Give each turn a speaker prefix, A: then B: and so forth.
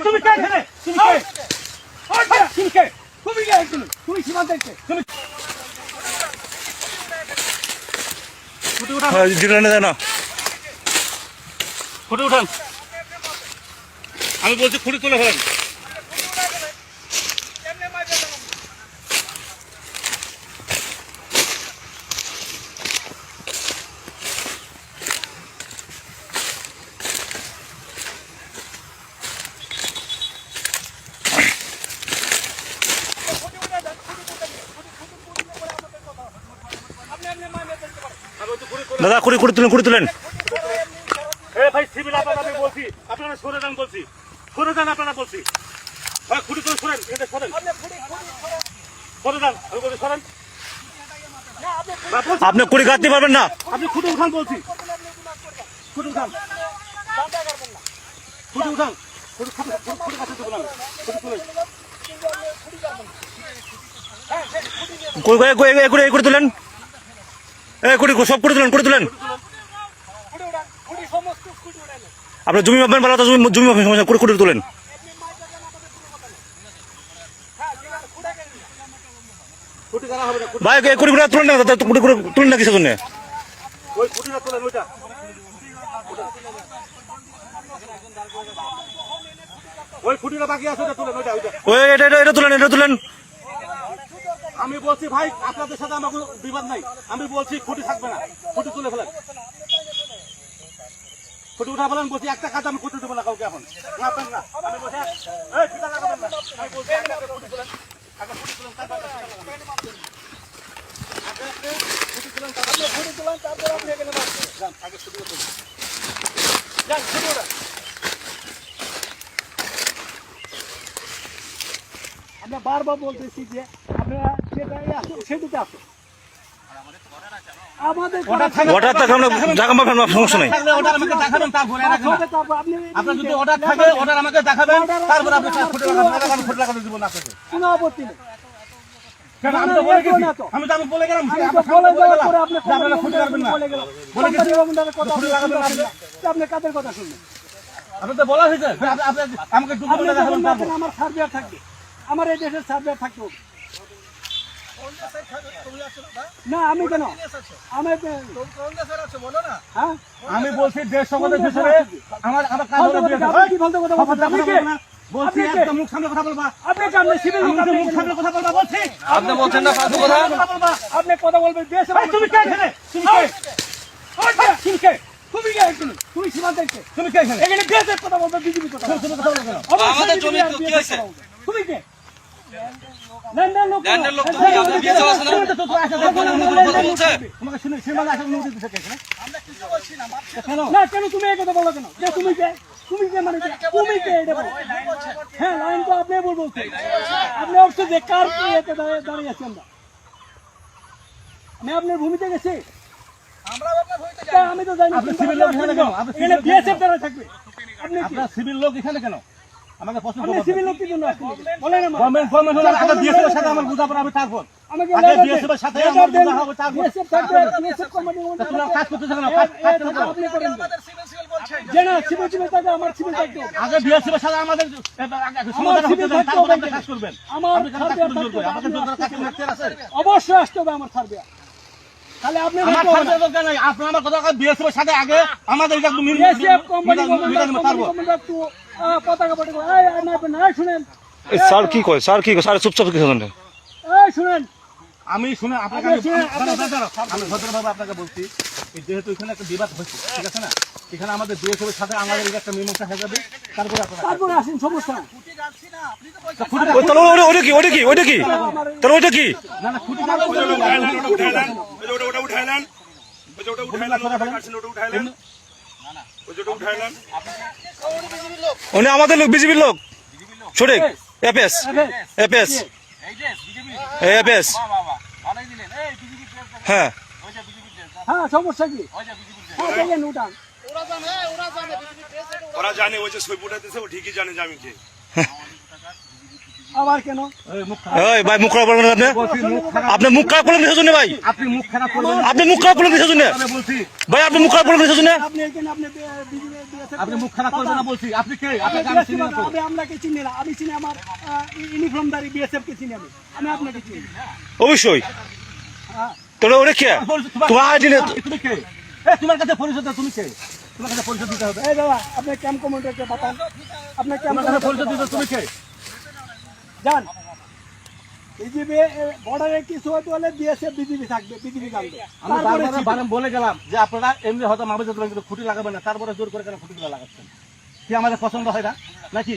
A: তুমি কে এখানে? তুমি কে? তুমি কে? তুমি কে এখানে? তুমি সীমান্তে কে? তুমি ফটো উঠান।
B: জিরানে দেয় না।
A: ফটো উঠান। আমি বলছি খুঁড়ি তুলে ফেলেন।
B: দাদা খুঁড়ি তুলেন।
A: ভাই সিভিল আপনারা আমি বলছি, আপনারা সরে যান বলছি, সরে যান আপনারা বলছি। ভাই খুঁড়ি করে সরেন, এটা সরেন, সরে যান, আমি বলছি সরেন।
B: আপনি কুড়ি কাটতে পারবেন না।
A: আপনি খুঁটে উঠান বলছি, খুঁটে উঠান, খুঁটে উঠান, খুঁটে কাছে দেবো না, খুঁটে তুলেন।
B: করে তুলেন, সব করে তুলেন। আপনার জমি মাপবেন ভালো, জমি মাপবেন সমস্যা করে তুলেন। ভাই কুড়ি তুলেন না, তুলেন না কিসের জন্য? এটা তুলেন।
A: আমি বলছি ভাই আপনাদের সাথে আমার কোনো বিবাদ নাই, আমি বলছি খুঁটি থাকবে না, খুঁটি তুলে ফেলেন, খুঁটি উঠা ফেলেন বলছি। একটা কাজ আমি খুঁটি দেবো না কাউকে এখন, লাগাবেন না, আমি বলছি লাগাবেন না, আমি বলছি খুঁটি তুলেন, আগে খুঁটি তুলেন, তারপর তারপর আপনি এখানে যান, আগে খুঁটি তুলেন, যান খুঁটি ওঠা। আমরা বারবার বলতেছি যে আপনারা সেটাতে আসো, আমাদের
B: অর্ডার থাকে আমরা জায়গা মাপেন, সমস্যা নাই।
A: আপনার যদি অর্ডার থাকে অর্ডার আমাকে দেখাবেন, তারপর আপনি ফুট লাগাতে দিব না আপনাকে, কোনো আপত্তি নেই। আমি তো বলে গেলাম আপনি কাদের কথা শুনবেন? আপনি তো বলা হয়েছে আমাকে আমার সার্ভেয়ার থাকবে, আমার এই দেশের সার্ভেয়ার থাকতে হবে না। আমি কেন আমি বলছি দেশ সম্বন্ধে আমার কি বলতে কথা বলছি, একদম মুখ সামনে কথা বলবা। আপনি সিভিল মুখ সামনে কথা বলবা বলছি,
B: আপনি বলছেন না ফালতু কথা।
A: আপনি কথা বলবেন দেশ। তুমি কে এখানে? তুমি কে? তুমি কে এখানে? তুমি সীমান্তে কে? তুমি কে এখানে? এখানে দেশের কথা বলবে, বিজেপি কথা বলবে, কথা বলবে কেন?
B: আমাদের জমি কি হয়েছে?
A: তুমি কে?
B: ল্যান্ডের লোক তো আপনি বিয়ে আছে না?
A: তোমাকে শুনে সীমানা আসা অনুমতি দিতে কে? আমরা কিছু বলছি না, না কেন তুমি এই কথা বলো কেন? যে তুমি কে? তুমি কে মানে তুমি কে? এটা বলো। হ্যাঁ লাইন তো আপনি বলছেন, আপনি অবশ্য যে কার এতে দাঁড়িয়ে আছি আমরা, আমি আপনার ভূমিতে গেছি, আমি তো জানি। আপনি সিভিল লোক এখানে কেন? এখানে বিএসএফ দ্বারা থাকবে। আপনি আপনার সিভিল লোক এখানে কেন? আমাকে প্রশ্ন করুন, সিভিল লোক কি জন্য আসছেন? বলেন না। গভর্নমেন্ট হলো আগে বিএসএফ এর সাথে আমার বুঝাপড়া হবে, তারপর আমাকে বিএসএফ এর সাথে আমার বুঝা হবে, তারপর বিএসএফ থাকবে, বিএসএফ কমান্ডিং তোমরা কাজ করতেছ কেন? কাজ আপনি করেন। আমাদের সিভিল বলছেন যে না, সিভিল থাকে, আমার সিভিল থাকবে। আগে বিএসএফ এর সাথে আমাদের সমাধান হতে দেন, তারপর আপনি কাজ করবেন। আমার সার্ভেয়ার থাকবে, আমাদের জন্য কাজ করতে আছে, অবশ্যই আসতে হবে আমার সার্ভেয়ার। তাহলে আপনি আমার সার্ভেয়ার দরকার নাই, আপনি আমার কথা বিএসএফ এর সাথে আগে আমাদের একদম বিএসএফ কোম্পানি কমান্ডার তো পতাকা পটে এই শুনেন
B: স্যার কি কয়, স্যার চুপচাপ কি শুনেন?
A: এই শুনেন, আমি শুনে আপনাকে আমি ভদ্রভাবে আপনাকে বলছি, যেহেতু এখানে একটা বিবাদ হচ্ছে, ঠিক আছে না, এখানে আমাদের বিএসএফ এর সাথে আমাদের একটা মীমাংসা হয়ে যাবে, তারপরে আসেন, সমস্যা না।
B: ওটা কি
A: না না খুঁটি
B: উনি আমাদের লোক, বিজেপির লোক, সঠিক। এপিএস হ্যাঁ
A: হ্যাঁ, সমস্যা কি?
C: ওরা জানে, ওই যে ছবি উঠাতেছে, ও ঠিকই জানে যে আমি কে।
B: আবার কেন?
A: এই মুখ খারাপ।
C: এই ভাই মুখ খারাপ করবেন না আপনি
A: বলছি মুখ খারাপ।
C: আপনি মুখ খারাপ করলেন কিসের জন্য ভাই
A: আপনি মুখ খারাপ করবেন না।
C: আপনি মুখ খারাপ করলেন কিসের জন্য
A: আমি বলছি
C: ভাই আপনি মুখ খারাপ করলেন কিসের জন্য
B: আপনি এখানে আপনি BSF
A: আপনি মুখ খারাপ করবেন না বলছি। আপনি কে? আপনাকে আমি চিনি না তো।
B: আমি আপনাকে চিনি না, আমি চিনি আমার ইউনিফর্মধারী BSF কে চিনি আমি আপনাকে চিনি।
C: অবশ্যই
B: হ্যাঁ।
C: তোরা ওরে কে
A: বলছি,
C: তোমার আইডি নেই
A: তুমি কে? তোমার কাছে পরিচয় দাও, তুমি কে? তোমার কাছে পরিচয় দিতে হবে।
B: এই দাদা আপনি ক্যাম্প কমান্ডারকে বাতান, আপনি ক্যাম্প
A: তোমার কাছে পরিচয় দিতে হবে, তুমি কে?
B: যান। বিজিবি বর্ডারে কিছু হতে হলে BSF বিজিবি থাকবে, বিজিবি থাকবে।
A: আমি বারবার বলে গেলাম যে আপনারা এমনি হয়তো মামলা খুঁটি লাগাবেন না, তারপরে জোর করে কেন খুঁটিগুলো লাগাচ্ছেন? কি আমাদের পছন্দ হয় না নাকি?